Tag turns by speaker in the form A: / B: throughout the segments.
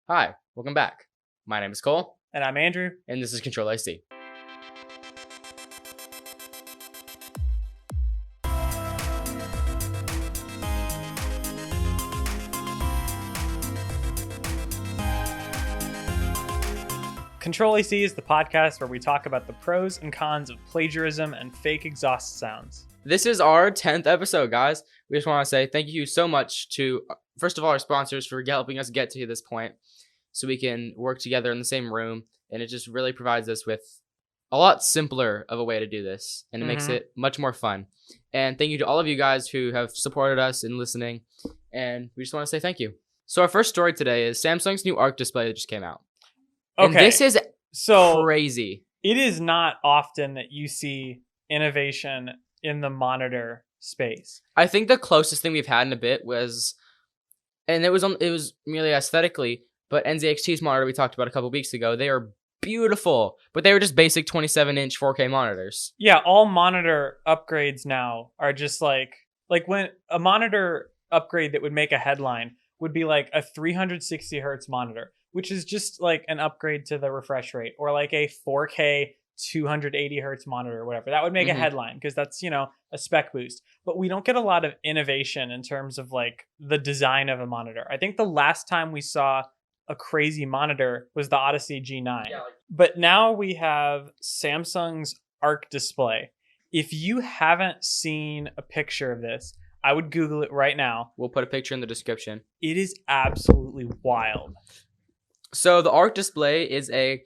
A: Hi, welcome back. My name is Cole,
B: And I'm Andrew.
A: and this is CTRL-AC.
B: CTRL-AC is the podcast where we talk about the pros and cons of plagiarism and fake exhaust sounds.
A: This is our 10th episode, guys. We just want to say thank you so much to, first of all, our sponsors for helping us get to this point so we can work together in the same room, and it just really provides us with a lot simpler of a way to do this, and it makes it much more fun. And thank you to all of you guys who have supported us in listening, and we just want to say thank you. So our first story today is Samsung's new ARC display that just came out.
B: Okay,
A: And this is
B: so
A: crazy.
B: it is not often that you see innovation in the monitor space.
A: I think the closest thing we've had in a bit was, and it was merely aesthetically, but NZXT's monitor we talked about a couple weeks ago. They are beautiful, but they were just basic 27-inch 4K monitors.
B: Yeah, all monitor upgrades now are just like when a monitor upgrade that would make a headline would be like a 360 hertz monitor, which is just like an upgrade to the refresh rate, or like a 4K 280 hertz monitor or whatever. That would make a headline because that's, a spec boost. But we don't get a lot of innovation in terms of like the design of a monitor. I think the last time we saw a crazy monitor was the Odyssey G9. Yeah, but now we have Samsung's ARC display. If you haven't seen a picture of this, I would Google it right now.
A: We'll put a picture in the description.
B: It is absolutely wild.
A: So the ARC display it's a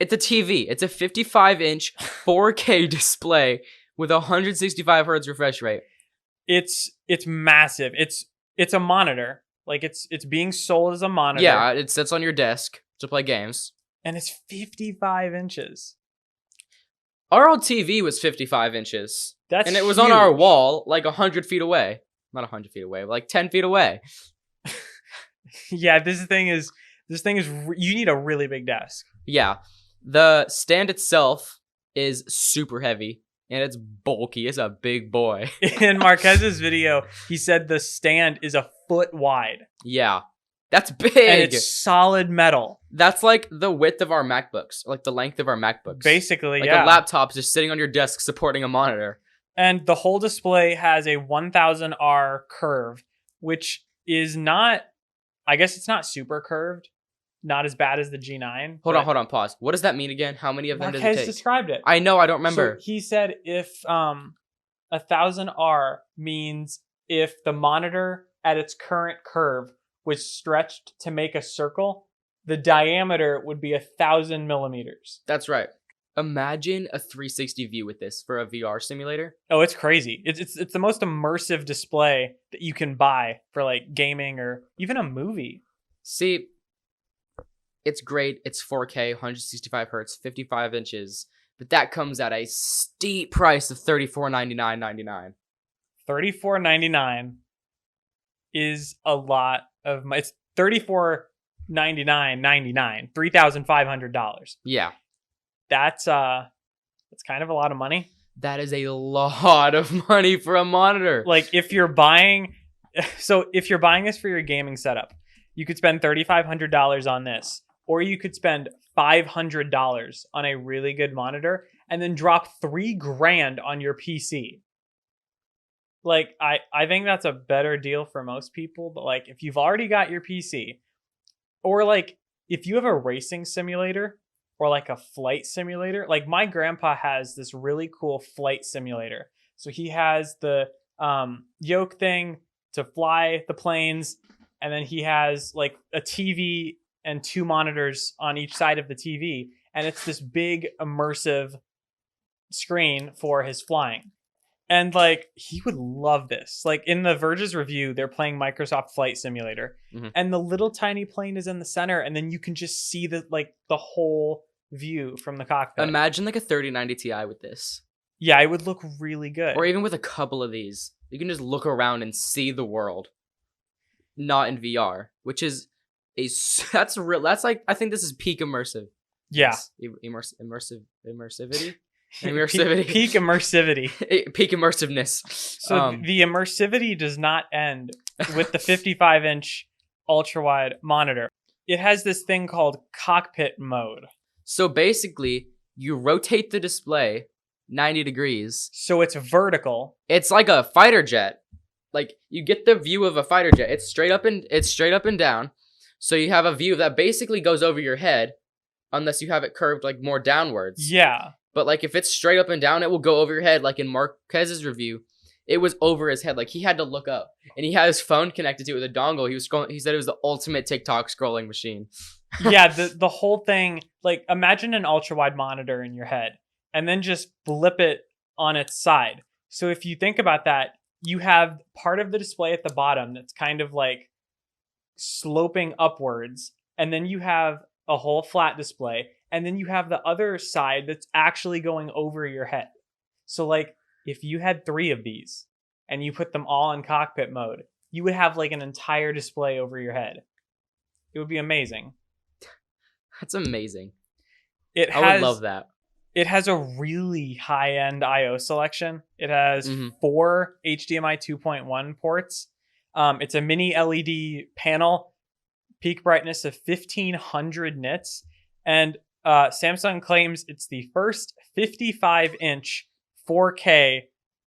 A: TV. It's a 55-inch 4K display with a 165 hertz refresh rate.
B: It's massive. It's a monitor. Like it's being sold as a monitor.
A: Yeah, it sits on your desk to play games.
B: And it's 55 inches.
A: Our old TV was 55 inches.
B: And
A: it was on our wall like 100 feet away. Not 100 feet away, but like 10 feet away.
B: Yeah, this thing is you need a really big desk.
A: Yeah. The stand itself is super heavy and it's bulky. It's a big boy.
B: In Marquez's video, he said the stand is a foot wide.
A: Yeah. That's big.
B: And it's solid metal.
A: That's like the width of our MacBooks, like the length of our MacBooks.
B: Basically,
A: like
B: yeah.
A: A laptop just sitting on your desk supporting a monitor.
B: And the whole display has a 1000R curve, which is not, I guess it's not super curved. Not as bad as the G9.
A: Hold on, pause. What does that mean again? How many of them does it take?
B: Marquez described it.
A: I know, I don't remember.
B: So he said if 1000R means if the monitor at its current curve was stretched to make a circle, the diameter would be 1,000 millimeters.
A: That's right. Imagine a 360 view with this for a VR simulator.
B: Oh, it's crazy. It's the most immersive display that you can buy for like gaming or even a movie.
A: See, it's great. It's 4K, 165 hertz, 55 inches. But that comes at a steep price of $3499.99.
B: $34.99 is a lot of money. It's $34.99.99, $3,500.
A: Yeah.
B: That's kind of a lot of money.
A: That is a lot of money for a monitor.
B: Like if you're buying this for your gaming setup, you could spend $3,500 on this. Or you could spend $500 on a really good monitor and then drop $3,000 on your PC. Like, I think that's a better deal for most people. But like, if you've already got your PC, or like, if you have a racing simulator or like a flight simulator, like my grandpa has this really cool flight simulator. So he has the yoke thing to fly the planes, and then he has like a TV and two monitors on each side of the TV. And it's this big immersive screen for his flying. And like, he would love this. Like in the Verge's review, they're playing Microsoft Flight Simulator. And the little tiny plane is in the center. And then you can just see the whole view from the cockpit.
A: Imagine like a 3090 Ti with this.
B: Yeah, it would look really good.
A: Or even with a couple of these. You can just look around and see the world. Not in VR, which is that's like, I think this is peak immersive.
B: Yeah.
A: Immersivity.
B: Peak immersivity.
A: Peak immersiveness.
B: So the immersivity does not end with the 55-inch ultra-wide monitor. it has this thing called cockpit mode.
A: So basically, you rotate the display 90 degrees.
B: So it's vertical.
A: It's like a fighter jet. Like you get the view of a fighter jet. It's straight up and down. So you have a view that basically goes over your head, unless you have it curved like more downwards.
B: Yeah.
A: But like if it's straight up and down, it will go over your head. Like in Marquez's review, it was over his head. Like he had to look up, and he had his phone connected to it with a dongle. He was scrolling. He said it was the ultimate TikTok scrolling machine.
B: Yeah, the whole thing, like imagine an ultra wide monitor in your head and then just flip it on its side. So if you think about that, you have part of the display at the bottom that's kind of like sloping upwards, and then you have a whole flat display, and then you have the other side that's actually going over your head. So like if you had 3 of these and you put them all in cockpit mode, you would have like an entire display over your head. It would be amazing.
A: That's amazing.
B: I
A: would love that.
B: It has a really high-end I/O selection. It has 4 HDMI 2.1 ports. It's a mini LED panel, peak brightness of 1500 nits, and Samsung claims it's the first 55-inch 4K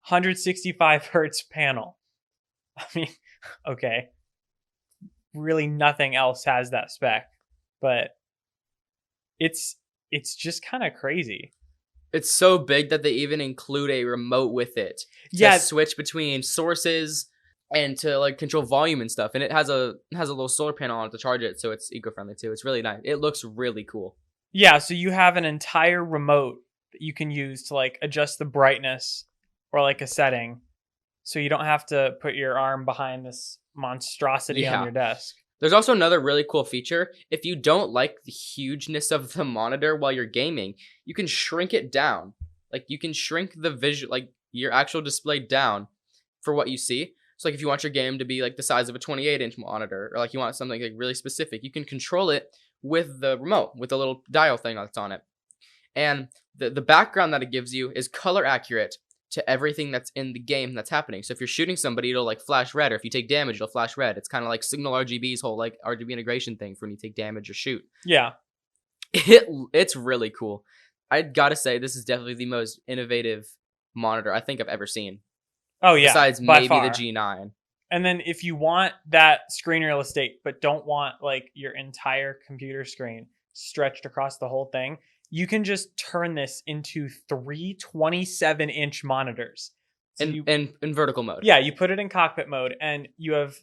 B: 165 hertz panel. I mean, okay. Really nothing else has that spec, but it's just kind of crazy.
A: It's so big that they even include a remote with it to switch between sources and to like control volume and stuff. And it has a little solar panel on it to charge it, so it's eco-friendly too. It's really nice. It looks really cool.
B: Yeah, so you have an entire remote that you can use to like adjust the brightness or like a setting, so you don't have to put your arm behind this monstrosity on your desk.
A: There's also another really cool feature. If you don't like the hugeness of the monitor while you're gaming, you can shrink it down. Like you can shrink the visual, like your actual display down for what you see. So like if you want your game to be like the size of a 28-inch monitor, or like you want something like really specific, you can control it with the remote, with the little dial thing that's on it. And the background that it gives you is color accurate to everything that's in the game that's happening. So if you're shooting somebody, it'll like flash red, or if you take damage, it'll flash red. It's kind of like Signal RGB's whole like RGB integration thing for when you take damage or shoot.
B: Yeah.
A: It's really cool. I gotta say, this is definitely the most innovative monitor I think I've ever seen.
B: Oh yeah.
A: Besides maybe the G9.
B: And then if you want that screen real estate, but don't want like your entire computer screen stretched across the whole thing, you can just turn this into 3 27-inch monitors. So
A: in vertical mode.
B: Yeah, you put it in cockpit mode, and you have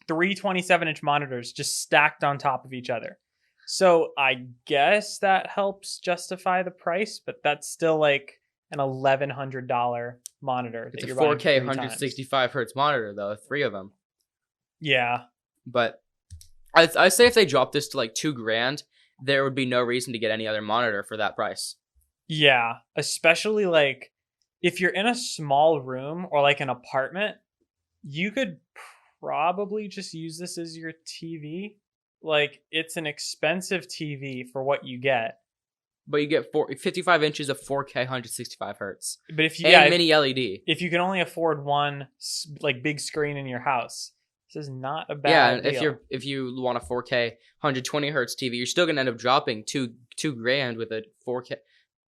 B: 3 27-inch monitors just stacked on top of each other. So I guess that helps justify the price, but that's still like an $1,100 monitor.
A: It's a 4K 165 hertz monitor, though. 3 of them.
B: Yeah.
A: But I say if they drop this to like $2,000, there would be no reason to get any other monitor for that price.
B: Yeah, especially like if you're in a small room or like an apartment, you could probably just use this as your TV. Like it's an expensive TV for what you get.
A: But you get 55 inches of 4K 165 hertz.
B: But if you
A: mini LED.
B: If you can only afford one like big screen in your house, this is not a bad deal.
A: Yeah, if you want a 4K 120 hertz TV, you're still gonna end up dropping $2,000 with a 4K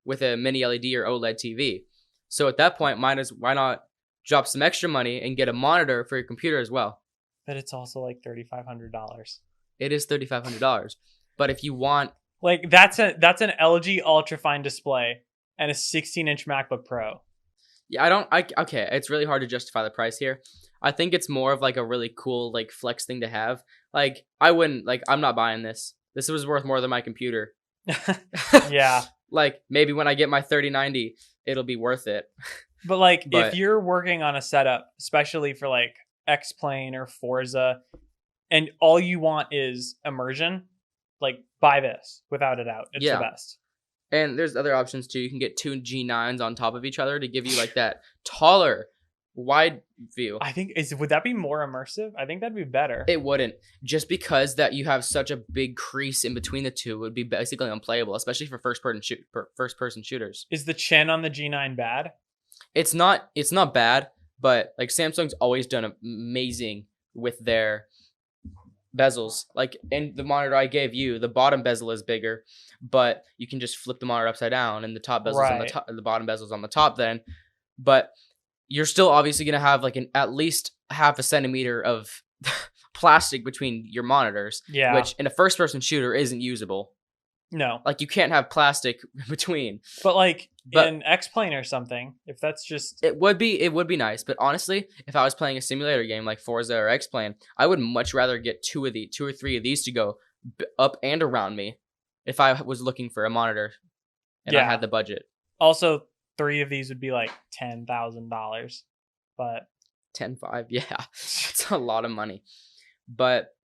A: with a mini LED or OLED TV. So at that point, why not drop some extra money and get a monitor for your computer as well?
B: But it's also like $3,500.
A: It is $3,500. But if you want,
B: like that's an LG ultrafine display and a 16-inch MacBook Pro.
A: Yeah, okay, it's really hard to justify the price here. I think it's more of like a really cool like flex thing to have. Like I'm not buying this. This was worth more than my computer.
B: Yeah.
A: Like maybe when I get my 3090, it'll be worth it.
B: But if you're working on a setup, especially for like X-Plane or Forza, and all you want is immersion, like buy this without a doubt. It's the best.
A: And there's other options too. You can get 2 G9s on top of each other to give you like that taller, wide view.
B: I think would that be more immersive? I think that'd be better.
A: It wouldn't, just because that you have such a big crease in between the two would be basically unplayable, especially for first person shooters.
B: Is the chin on the G9 bad?
A: It's not bad, but like Samsung's always done amazing with their bezels. Like in the monitor I gave you, the bottom bezel is bigger, but you can just flip the monitor upside down, and the top bezel's on the
B: Right.
A: top, the bottom bezel's on the top. Then, but you're still obviously gonna have like at least half a centimeter of plastic between your monitors,
B: Yeah.
A: which in a first-person shooter isn't usable.
B: No.
A: Like you can't have plastic between.
B: But like
A: But-
B: in X-Plane or something, if that's just
A: It would be nice, but honestly, if I was playing a simulator game like Forza or X-Plane, I would much rather get two or three of these to go up and around me if I was looking for a monitor and I
B: Yeah.
A: had the budget.
B: also 3 of these would be like $10,000. But
A: 10.5, yeah, it's a lot of money. But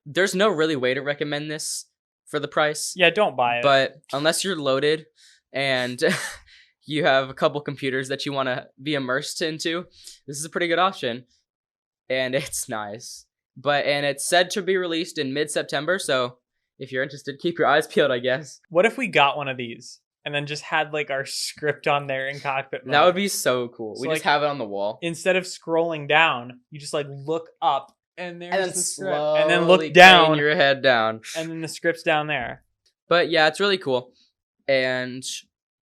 A: there's no really way to recommend this for the price.
B: yeah, don't buy it.
A: But unless you're loaded and you have a couple computers that you want to be immersed into, this is a pretty good option. And it's nice. And it's said to be released in mid-September, so if you're interested, keep your eyes peeled, I guess.
B: What if we got one of these and then just had like our script on there in cockpit mode?
A: That would be so cool.
B: So,
A: We
B: like,
A: just have it on the wall.
B: Instead of scrolling down, you just like look up and there's
A: And then
B: the script.
A: slowly
B: And then look
A: crane
B: down
A: your head down.
B: and then the script's down there.
A: But yeah, it's really cool. And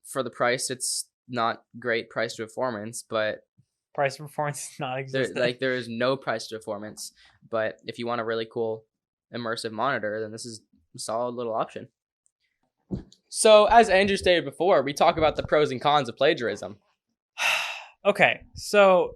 A: for the price, it's not great price to performance, but
B: Price performance is not existent.
A: there is no price to performance. But if you want a really cool immersive monitor, then this is a solid little option. So as Andrew stated before, we talk about the pros and cons of plagiarism.
B: Okay, so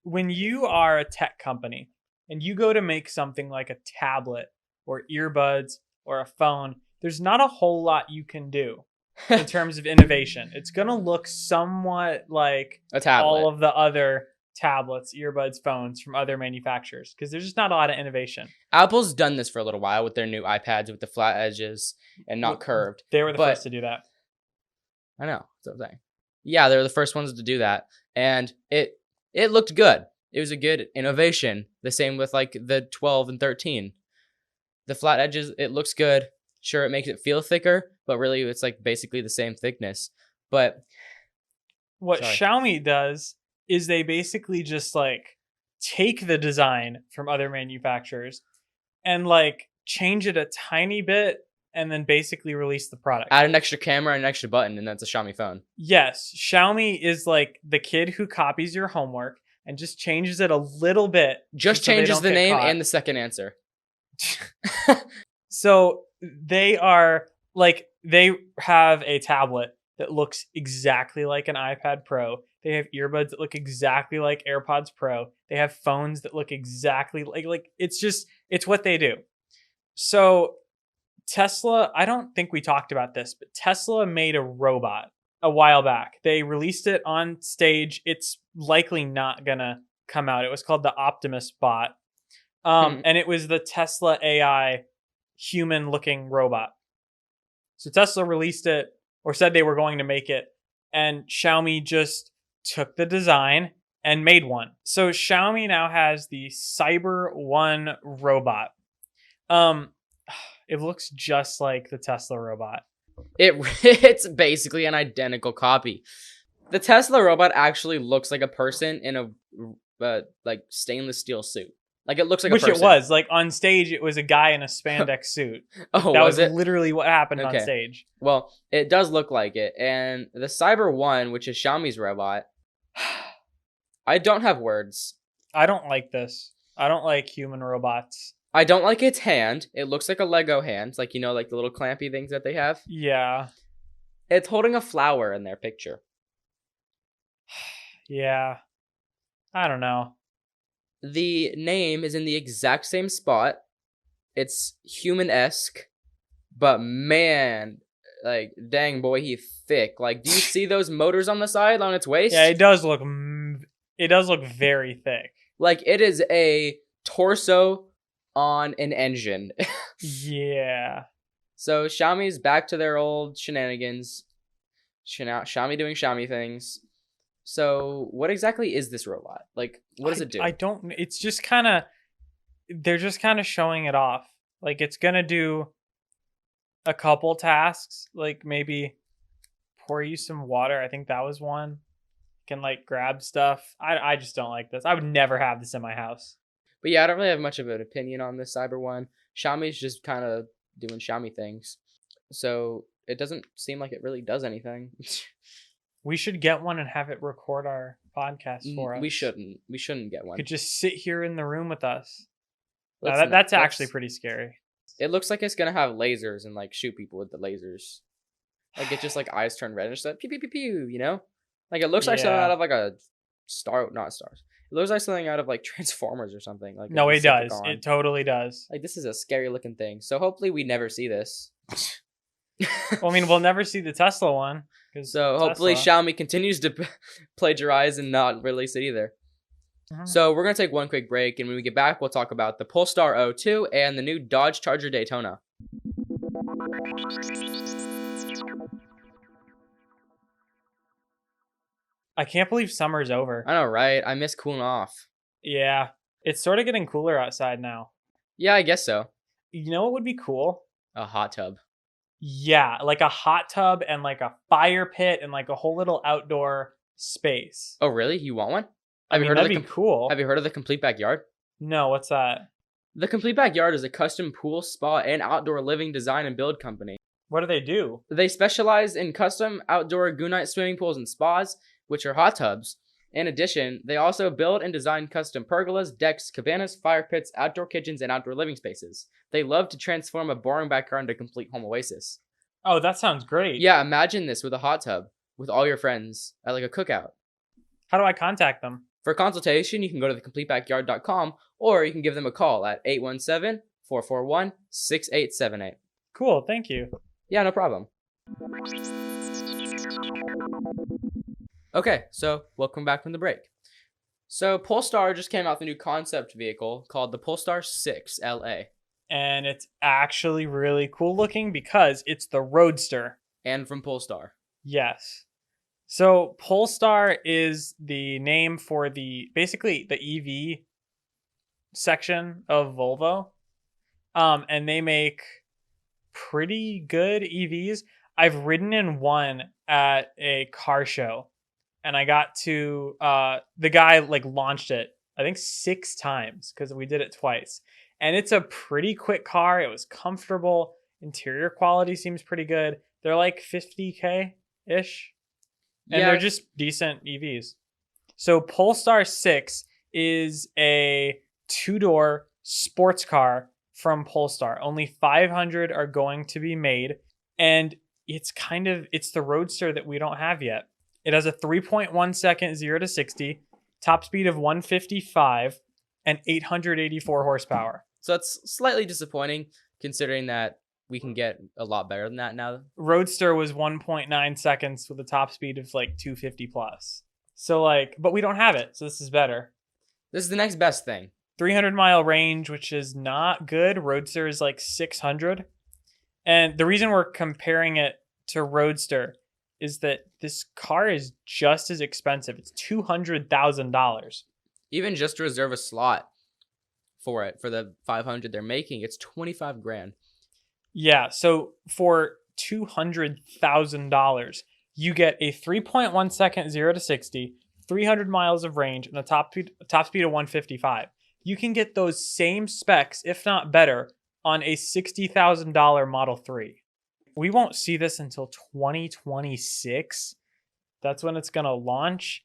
B: when you are a tech company and you go to make something like a tablet or earbuds or a phone, there's not a whole lot you can do in terms of innovation. It's going to look somewhat like
A: A tablet.
B: all of the other tablets, earbuds, phones from other manufacturers because there's just not a lot of innovation.
A: Apple's done this for a little while with their new iPads with the flat edges and not curved.
B: They were the
A: But-
B: first to do that.
A: I know. That's what I'm saying. Yeah, they were the first ones to do that. And it looked good. It was a good innovation. The same with like the 12 and 13. The flat edges, it looks good. Sure, it makes it feel thicker, but really it's like basically the same thickness. But
B: What
A: Sorry.
B: Xiaomi does is they basically just like take the design from other manufacturers and like change it a tiny bit and then basically release the product.
A: add an extra camera and an extra button, and that's a Xiaomi phone.
B: Yes, Xiaomi is like the kid who copies your homework and just changes it a little bit.
A: Just
B: so they
A: changes
B: don't
A: the
B: get
A: name
B: caught.
A: and the second answer.
B: So they are like, they have a tablet that looks exactly like an iPad Pro. They have earbuds that look exactly like AirPods Pro. They have phones that look exactly like it's what they do. So Tesla, I don't think we talked about this, but Tesla made a robot a while back. They released it on stage. It's likely not gonna come out. It was called the Optimus Bot. And it was the Tesla AI human looking robot. So Tesla released it or said they were going to make it, and Xiaomi just took the design and made one. So Xiaomi now has the Cyber One robot. It looks just like the Tesla robot.
A: It's basically an identical copy. The Tesla robot actually looks like a person in a like stainless steel suit. Like it looks like
B: Which
A: a person.
B: it was. Like on stage, it was a guy in a spandex suit.
A: Oh,
B: That
A: was it?
B: literally what happened on
A: Okay.
B: stage.
A: Well, it does look like it. And the Cyber One, which is Xiaomi's robot, I don't have words.
B: I don't like this. I don't like human robots.
A: I don't like its hand. It looks like a Lego hand, like like the little clampy things that they have.
B: Yeah.
A: It's holding a flower in their picture.
B: Yeah. I don't know.
A: The name is in the exact same spot. It's human-esque, but man, like dang boy, he thick. Like, do you see those motors on the side on its waist?
B: Yeah, it does look very thick.
A: Like it is a torso on an engine.
B: Yeah.
A: So Xiaomi's back to their old shenanigans. Xiaomi doing Xiaomi things. So what exactly is this robot? Like, what does it do?
B: I don't. It's just kind of. They're just kind of showing it off. Like it's gonna do a couple tasks. Like maybe pour you some water. I think that was one. Can like grab stuff. I just don't like this. I would never have this in my house.
A: But yeah, I don't really have much of an opinion on this Cyber one. Xiaomi's just kind of doing Xiaomi things. So it doesn't seem like it really does anything.
B: We should get one and have it record our podcast for us.
A: We shouldn't. We shouldn't get one.
B: Could just sit here in the room with us.
A: That's
B: Actually pretty scary.
A: It looks like it's gonna have lasers and like shoot people with the lasers. Like it just like eyes turn red and just like pew pew pew pew. You know, like it looks like something out of like a not stars. It looks like something out of like Transformers or something. Like
B: no, it does. It totally does.
A: Like this is a scary looking thing. So hopefully we never see this.
B: Well, I mean, we'll never see the Tesla one.
A: So hopefully Xiaomi continues to plagiarize and not release it either.
B: Uh-huh.
A: So we're going to take one quick break, and when we get back, we'll talk about the Polestar O2 and the new Dodge Charger Daytona.
B: I can't believe summer's over.
A: I know, right? I miss cooling off.
B: Yeah, it's sort of getting cooler outside now.
A: Yeah, I guess so.
B: You know what would be cool?
A: A hot tub.
B: Yeah, like a hot tub and like a fire pit and like a whole little outdoor space.
A: Oh, really? You want one?
B: That'd be cool.
A: Have you heard of the Complete Backyard?
B: No, what's that?
A: The Complete Backyard is a custom pool, spa, and outdoor living design and build company.
B: What do they do?
A: They specialize in custom outdoor Goonite swimming pools and spas, which are hot tubs. In addition, they also build and design custom pergolas, decks, cabanas, fire pits, outdoor kitchens, and outdoor living spaces. They love to transform a boring backyard into a complete home oasis.
B: Oh, that sounds great.
A: Yeah, imagine this with a hot tub with all your friends at like a cookout.
B: How do I contact them?
A: For a consultation, you can go to thecompletebackyard.com or you can give them a call at 817-441-6878.
B: Cool, thank you.
A: Yeah, no problem. Okay, so welcome back from the break. So Polestar just came out with a new concept vehicle called the Polestar 6 LA.
B: And it's actually really cool looking because it's the Roadster.
A: And from Polestar.
B: Yes. So Polestar is the name for basically the EV section of Volvo. And they make pretty good EVs. I've ridden in one at a car show. And I got to, the guy like launched it, I think 6 times because we did it twice. And it's a pretty quick car. It was comfortable. Interior quality seems pretty good. They're like $50K-ish. And they're just decent EVs. So Polestar 6 is a 2-door sports car from Polestar. Only 500 are going to be made. And it's the Roadster that we don't have yet. It has a 3.1 second 0 to 60, top speed of 155, and 884 horsepower.
A: So it's slightly disappointing considering that we can get a lot better than that now.
B: Roadster was 1.9 seconds with a top speed of like 250 plus. So but we don't have it. So this is better.
A: This is the next best thing.
B: 300-mile range, which is not good. Roadster is like 600. And the reason we're comparing it to Roadster is that this car is just as expensive. It's $200,000.
A: Even just to reserve a slot for it, for the 500 they're making, it's $25,000.
B: Yeah, so for $200,000, you get a 3.1 second 0 to 60, 300 miles of range, and a top speed of 155. You can get those same specs, if not better, on a $60,000 Model 3. We won't see this until 2026. That's when it's going to launch.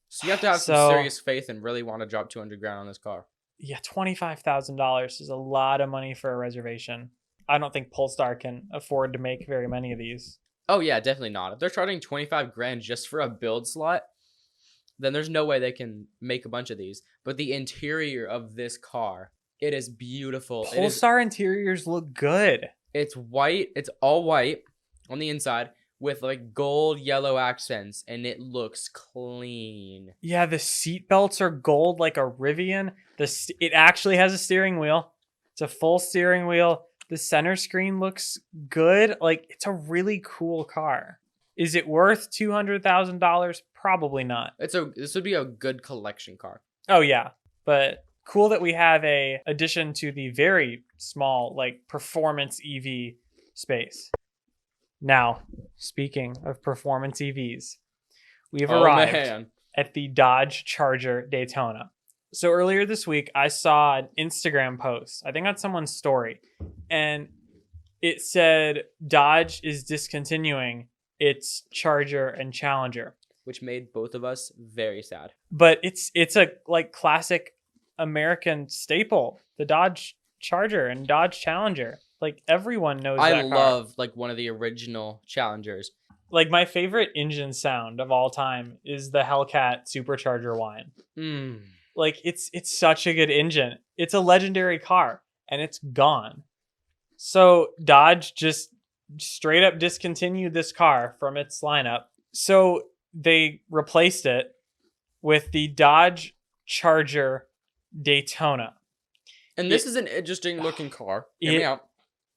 A: So you have to have some serious faith and really want to drop $200,000 on this car.
B: Yeah, $25,000 is a lot of money for a reservation. I don't think Polestar can afford to make very many of these.
A: Oh yeah, definitely not. If they're charging $25,000 just for a build slot, then there's no way they can make a bunch of these. But the interior of this car, it is beautiful.
B: Polestar interiors look good.
A: It's white. It's all white on the inside with like gold yellow accents, and it looks clean.
B: Yeah, the seat belts are gold like a Rivian. It actually has a steering wheel. It's a full steering wheel. The center screen looks good. Like, it's a really cool car. Is it worth $200,000? Probably not.
A: This would be a good collection car.
B: Oh yeah, but cool that we have a addition to the very small like performance EV space. Now, speaking of performance EVs, we've arrived at the Dodge Charger Daytona. So earlier this week, I saw an Instagram post, I think on someone's story, and it said Dodge is discontinuing its Charger and Challenger.
A: Which made both of us very sad.
B: But it's a like classic American staple, the Dodge Charger and Dodge Challenger. Like everyone knows that car.
A: I love like one of the original Challengers.
B: Like my favorite engine sound of all time is the Hellcat supercharger whine. Like it's such a good engine. It's a legendary car and it's gone. So Dodge just straight up discontinued this car from its lineup. So they replaced it with the Dodge Charger Daytona.
A: And this is an interesting looking car. Hear me out.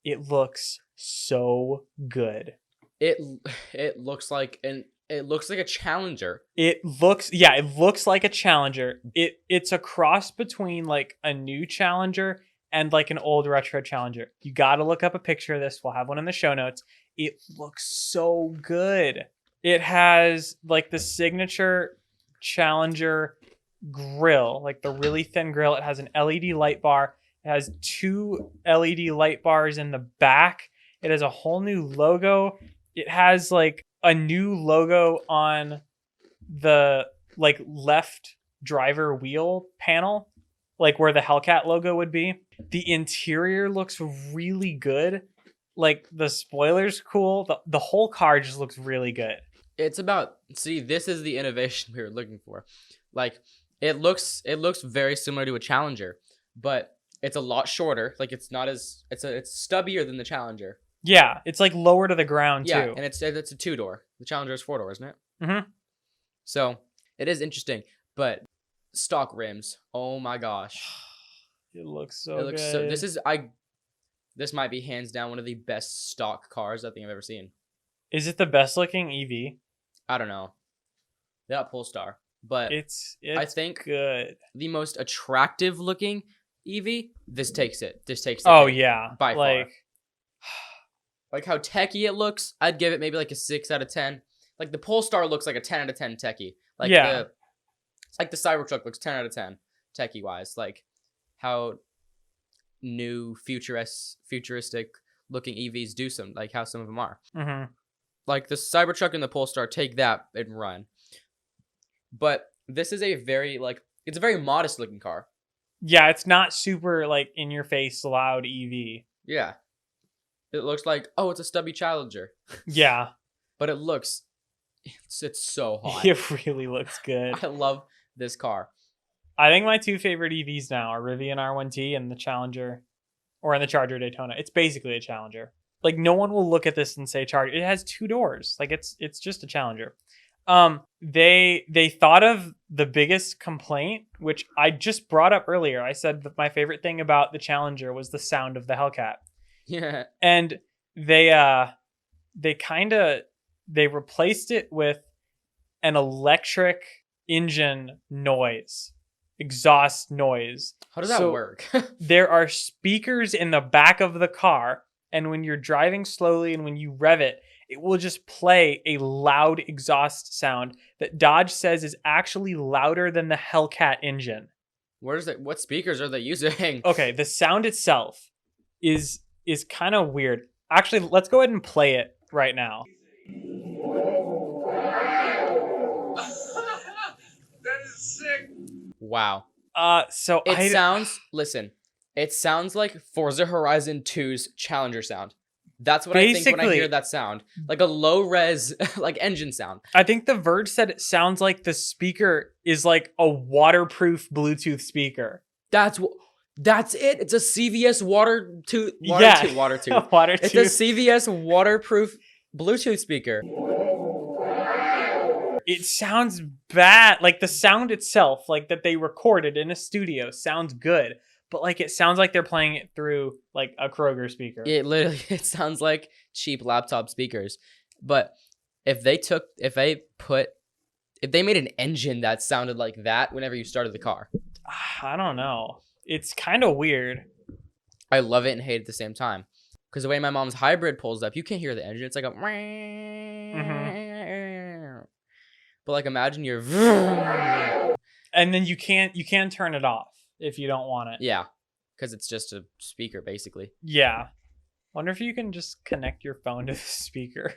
B: It looks so good.
A: It looks like a Challenger.
B: It looks like a Challenger. It's a cross between like a new Challenger and like an old retro Challenger. You got to look up a picture of this. We'll have one in the show notes. It looks so good. It has like the signature Challenger grill, like the really thin grill. It has an LED light bar. It has 2 LED light bars in the back. It has a whole new logo. It has like a new logo on the like left driver wheel panel, like where the Hellcat logo would be. The interior looks really good. Like the spoiler's cool. The whole car just looks really good.
A: It's about, see, this is the innovation we were looking for. Like it looks very similar to a Challenger, but it's a lot shorter. Like it's not as it's stubbier than the Challenger.
B: Yeah, it's like lower to the ground too.
A: Yeah, and it's a 2-door. The Challenger is 4-door, isn't it?
B: Mm-hmm.
A: So it is interesting, but stock rims. Oh my gosh,
B: it looks so good.
A: This might be hands down one of the best stock cars I think I've ever seen.
B: Is it the best looking EV?
A: I don't know. They got Polestar, but
B: it's
A: I think
B: good.
A: The most attractive looking EV. This takes it.
B: Oh yeah,
A: by far. Like how techie it looks, I'd give it maybe like a 6 out of 10. Like the Polestar looks like a 10 out of 10 techie. Like it's like the Cybertruck looks 10 out of 10 techie wise. Like how new futuristic looking EVs do some, like how some of them are.
B: Mm-hmm.
A: Like the Cybertruck and the Polestar take that and run. But this is it's a very modest looking car.
B: Yeah, it's not super like in your face loud EV.
A: Yeah. It looks like, oh, it's a stubby Challenger.
B: Yeah.
A: But it's so hot.
B: It really looks good.
A: I love this car.
B: I think my 2 favorite EVs now are Rivian R1T and the Challenger, or in the Charger Daytona. It's basically a Challenger. Like no one will look at this and say Charger. It has 2 doors. Like it's just a Challenger. They thought of the biggest complaint, which I just brought up earlier. I said that my favorite thing about the Challenger was the sound of the Hellcat.
A: Yeah.
B: And they replaced it with an electric engine noise, exhaust noise.
A: How does that work?
B: There are speakers in the back of the car, and when you're driving slowly and when you rev it, it will just play a loud exhaust sound that Dodge says is actually louder than the Hellcat engine.
A: What speakers are they using?
B: Okay, the sound itself is kind of weird. Actually, let's go ahead and play it right now.
C: That is sick.
A: Wow.
B: So
A: it sounds like Forza Horizon 2's Challenger sound. That's what I think when I hear that sound. Like a low res like engine sound.
B: I think The Verge said it sounds like the speaker is like a waterproof Bluetooth speaker.
A: That's it. It's a CVS water tooth.
B: Water
A: It's
B: tooth.
A: a CVS waterproof Bluetooth speaker.
B: It sounds bad. Like the sound itself, like that they recorded in a studio, sounds good. But like it sounds like they're playing it through like a Kroger speaker.
A: It sounds like cheap laptop speakers. But if they made an engine that sounded like that whenever you started the car.
B: I don't know. It's kind of weird.
A: I love it and hate it at the same time. Because the way my mom's hybrid pulls up, you can't hear the engine. It's like a...
B: Mm-hmm.
A: But like imagine you're...
B: And then you can turn it off if you don't want it.
A: Yeah, because it's just a speaker basically.
B: Yeah. Wonder if you can just connect your phone to the speaker.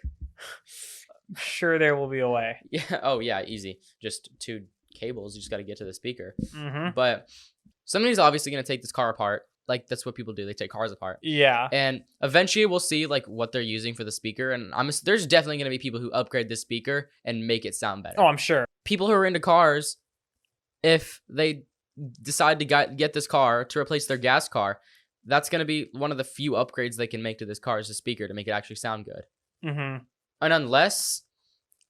B: I'm sure there will be a way.
A: Yeah. Oh yeah, easy. Just 2 cables. You just got to get to the speaker.
B: Mm-hmm.
A: But somebody's obviously going to take this car apart. Like that's what people do. They take cars apart.
B: Yeah.
A: And eventually we'll see like what they're using for the speaker. And there's definitely going to be people who upgrade this speaker and make it sound better.
B: Oh, I'm sure.
A: People who are into cars, if they decide to get this car to replace their gas car, that's going to be one of the few upgrades they can make to this car is the speaker to make it actually sound good.
B: Mm-hmm.
A: And unless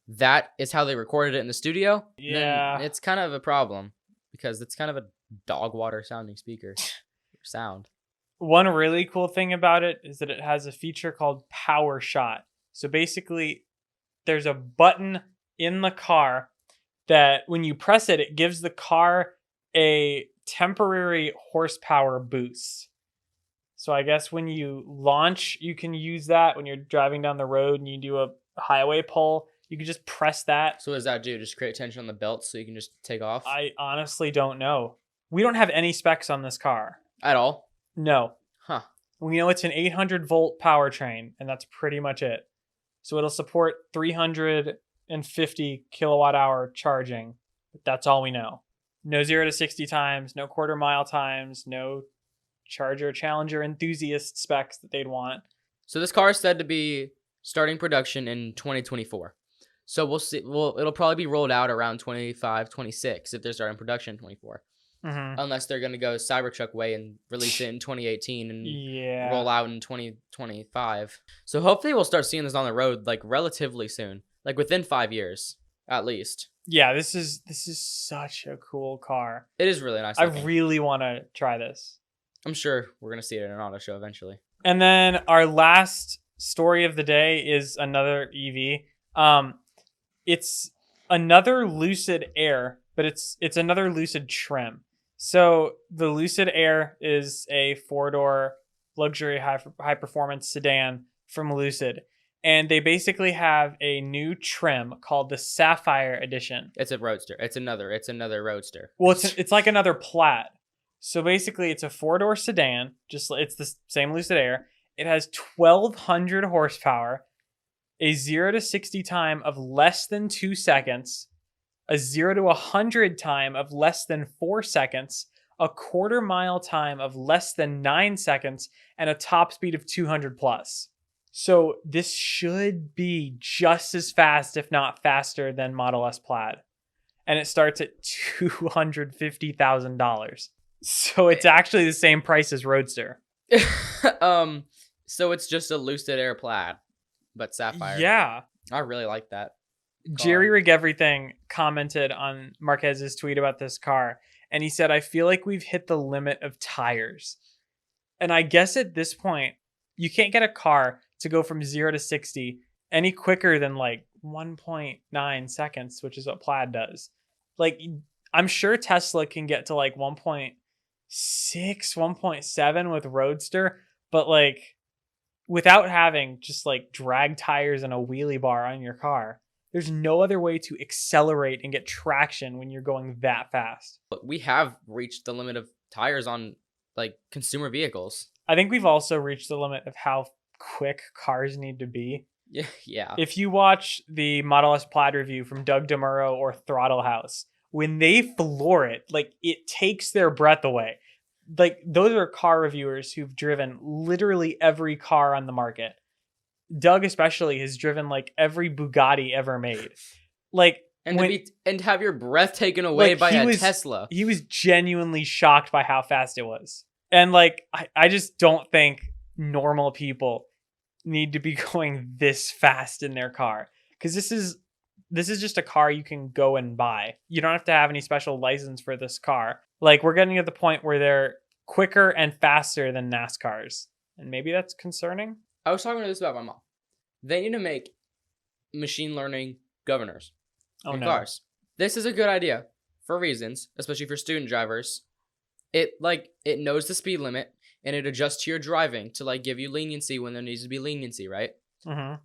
A: that is how they recorded it in the studio,
B: Yeah,
A: then it's kind of a problem because it's kind of a dog water sounding speaker sound.
B: One really cool thing about it is that it has a feature called Power Shot. So basically, there's a button in the car that when you press it, it gives the car a temporary horsepower boost. So I guess when you launch, you can use that when you're driving down the road and you do a highway pull. You can just press that.
A: So what does that do? Just create tension on the belt so you can just take off?
B: I honestly don't know. We don't have any specs on this car.
A: At all?
B: No.
A: Huh.
B: We know it's an 800 volt powertrain, and that's pretty much it. So it'll support 350 kilowatt hour charging. But that's all we know. No 0 to 60 times, no quarter mile times, no Charger Challenger enthusiast specs that they'd want.
A: So this car is said to be starting production in 2024. So we'll see. It'll probably be rolled out around 25, 26 if they're starting production in 24.
B: Mm-hmm.
A: Unless they're going to go Cybertruck way and release it in 2018 and roll out in 2025. So hopefully we'll start seeing this on the road like relatively soon, like within 5 years at least.
B: Yeah, this is such a cool car.
A: It is really nice.
B: I really want to try this.
A: I'm sure we're going to see it in an auto show eventually.
B: And then our last story of the day is another EV. It's another Lucid Air, but it's another Lucid trim. So the Lucid Air is a 4-door luxury high performance sedan from Lucid. And they basically have a new trim called the Sapphire Edition.
A: It's a roadster. It's another roadster.
B: Well, it's like another Plaid. So basically, it's a 4-door sedan. It's the same Lucid Air. It has 1,200 horsepower, a 0 to 60 time of less than 2 seconds, a 0 to 100 time of less than 4 seconds, a quarter mile time of less than 9 seconds, and a top speed of 200 plus. So this should be just as fast, if not faster, than Model S Plaid. And it starts at $250,000. So it's actually the same price as Roadster.
A: So it's just a Lucid Air Plaid, but Sapphire.
B: Yeah.
A: I really like that.
B: Jerry Rig Everything commented on Marquez's tweet about this car, and he said, I feel like we've hit the limit of tires. And I guess at this point, you can't get a car to go from 0 to 60 any quicker than like 1.9 seconds, which is what Plaid does. Like, I'm sure Tesla can get to like 1.6, 1.7 with Roadster, but like without having just like drag tires and a wheelie bar on your car, there's no other way to accelerate and get traction when you're going that fast.
A: We have reached the limit of tires on like consumer vehicles.
B: I think we've also reached the limit of how quick cars need to be.
A: Yeah.
B: If you watch the Model S Plaid review from Doug DeMuro or Throttle House, when they floor it, like it takes their breath away. Like those are car reviewers who've driven literally every car on the market. Doug especially has driven like every Bugatti ever made. Like
A: and have your breath taken away by a Tesla.
B: He was genuinely shocked by how fast it was. And like I just don't think normal people need to be going this fast in their car, because this is just a car you can go and buy. You don't have to have any special license for this car. Like we're getting to the point where they're quicker and faster than NASCARs, and maybe that's concerning.
A: I was talking to this about my mom. They need to make machine learning governors in cars. This is a good idea for reasons, especially for student drivers. It knows the speed limit and it adjusts to your driving to like give you leniency when there needs to be leniency, right?
B: Mm-hmm.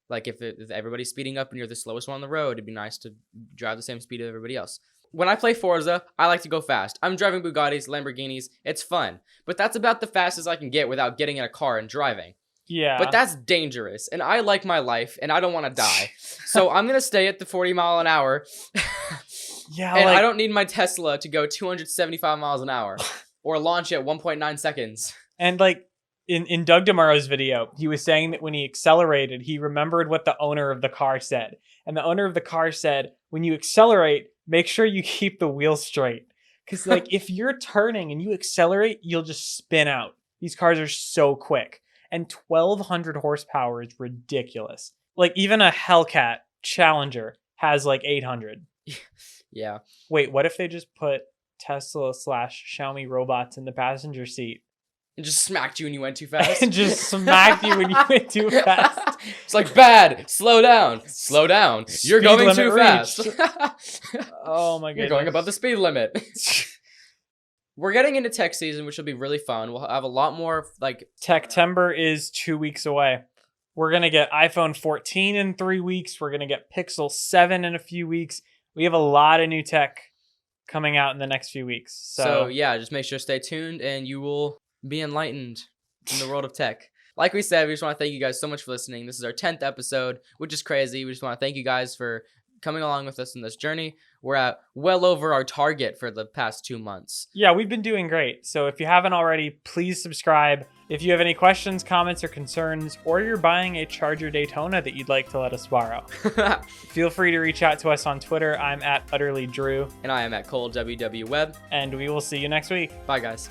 A: Like if everybody's speeding up and you're the slowest one on the road, it'd be nice to drive the same speed as everybody else. when I play Forza, I like to go fast. I'm driving Bugattis, Lamborghinis. It's fun. But that's about the fastest I can get without getting in a car and driving.
B: Yeah.
A: But that's dangerous. And I like my life, and I don't want to die. So I'm going to stay at the 40 mile an hour.
B: Yeah,
A: And
B: like,
A: I don't need my Tesla to go 275 miles an hour or launch at 1.9 seconds.
B: and like in Doug DeMaro's video, he was saying that when he accelerated, he remembered what the owner of the car said. And the owner of the car said, when you accelerate, make sure you keep the wheel straight. Because like if you're turning and you accelerate, you'll just spin out. These cars are so quick. And 1,200 horsepower is ridiculous. Like even a Hellcat Challenger has like 800.
A: Yeah.
B: Wait, what if they just put Tesla/Xiaomi robots in the passenger seat?
A: And just smacked you when you went too fast.
B: And just smacked you when you went too fast.
A: It's like, bad. Slow down. Slow down. You're
B: Speed
A: going
B: limit
A: too fast.
B: Oh my goodness.
A: You're going above the speed limit. We're getting into tech season, which will be really fun. We'll have a lot more like
B: Techtember is 2 weeks away. We're going to get iPhone 14 in 3 weeks. We're going to get Pixel 7 in a few weeks. We have a lot of new tech coming out in the next few weeks.
A: So yeah, just make sure to stay tuned and you will be enlightened in the world of tech. Like we said, we just want to thank you guys so much for listening. This is our 10th episode, which is crazy. We just want to thank you guys for coming along with us in this journey. We're at well over our target for the past 2 months.
B: Yeah, we've been doing great. So if you haven't already, please subscribe. If you have any questions, comments, or concerns, or you're buying a Charger Daytona that you'd like to let us borrow, feel free to reach out to us on Twitter. I'm at UtterlyDrew.
A: And I am at Cole WW Webb.
B: And we will see you next week.
A: Bye, guys.